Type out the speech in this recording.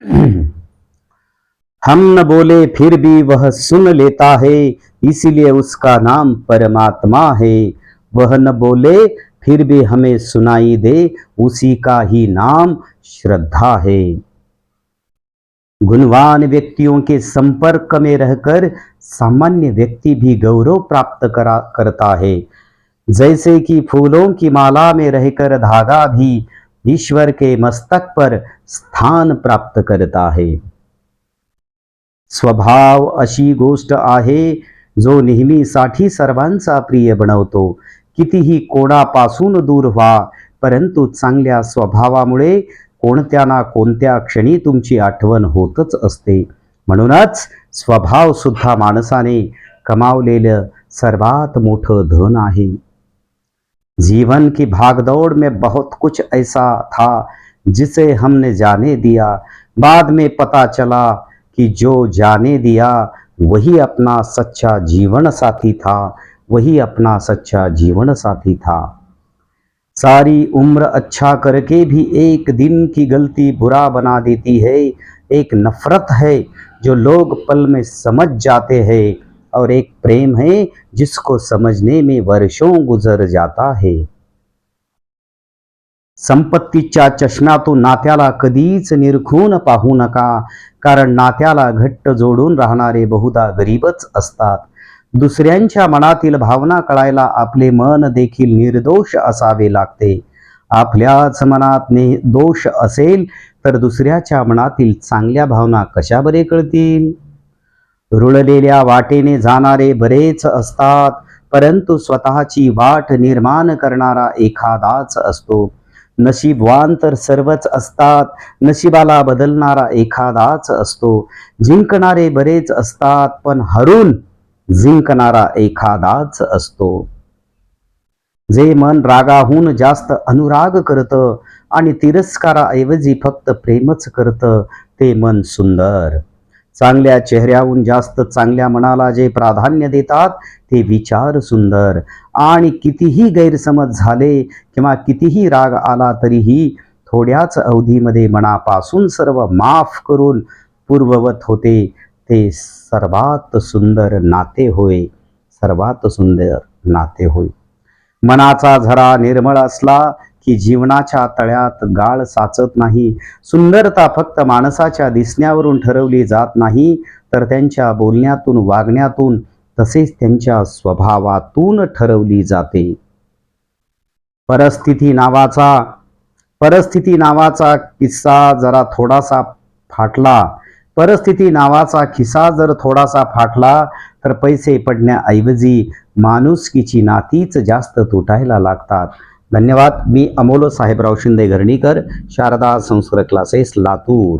हम न बोले फिर भी वह सुन लेता है, इसीलिए उसका नाम परमात्मा है। वह न बोले फिर भी हमें सुनाई दे, उसी का ही नाम श्रद्धा है। गुणवान व्यक्तियों के संपर्क में रहकर सामान्य व्यक्ति भी गौरव प्राप्त करता है। जैसे कि फूलों की माला में रहकर धागा भी ईश्वर के मस्तक पर स्थान प्राप्त करता है। स्वभाव अशी गोष्ट आहे जो नेहमीसाठी सर्वांचा प्रिय बनवतो। कितीही कोणापासून दूर व्हा, परंतु चांगल्या स्वभावामुळे कोणत्या ना कोणत्या क्षणी तुमची आठवण होतच असते। म्हणूनच स्वभाव सुद्धा माणसाने कमावलेलं सर्वात मोठं धन आहे। जीवन की भागदौड़ में बहुत कुछ ऐसा था जिसे हमने जाने दिया, बाद में पता चला कि जो जाने दिया वही अपना सच्चा जीवन साथी था, वही अपना सच्चा जीवन साथी था। सारी उम्र अच्छा करके भी एक दिन की गलती बुरा बना देती है। एक नफरत है जो लोग पल में समझ जाते हैं, और एक प्रेम है जिसको समझने में वर्षों गुजर जाता है। संपत्तीच्या चष्म्यातून नात्याला कधीच निरखून पाहू नका, कारण नात्याला घट्ट जोडून राहणारे बहुधा गरीबच असतात। दुसऱ्यांच्या मनातील भावना कळायला आपले मन देखील निर्दोष असावे लागते। आपल्याच मनात दोष असेल तर दुसऱ्याच्या मनातील चांगल्या भावना कशा बरे कळतील? रुळलेल्या वाटेने जाणारे बरेच असतात, परंतु स्वतःची वाट निर्माण करणारा एखादाच असतो। नशीबवान तर सर्वच असतात, नशिबाला बदलणारा एखादाच असतो। जिंकणारे बरेच असतात, पण हरून जिंकणारा एखादाच असतो। जे मन रागाहून जास्त अनुराग करतं आणि तिरस्काराऐवजी फक्त प्रेमच करतं, ते मन सुंदर। चांगल्या चेहऱ्याहून जास्त चांगल्या मनाला जे प्राधान्य देतात, ते विचार सुंदर। आणि कितीही गैरसमज झाले किंवा कितीही राग आला तरीही थोड्याच अवधीमध्ये मनापासून सर्व माफ करून पूर्ववत होते, ते सर्वात सुंदर नाते होय, सर्वात सुंदर नाते होय। मनाचा झरा निर्मळ असला की जीवनाच्या तळ्यात गाळ साचत नाही। सुंदरता फक्त माणसाच्या दिसण्यावरून ठरवली जात नाही, तर त्यांच्या बोलण्यातून, वागण्यातून, तसेच त्यांच्या स्वभावातून ठरवली जाते। परिस्थिती नावाचा किस्सा जर थोडासा फाटला तर पैसे पडण्याऐवजी माणुसकीची नातीच जास्त तुटायला लागतात। धन्यवाद। मी अमोल साहेबराव शिंदे घरणीकर, शारदा संस्कृत क्लासेस, लातूर।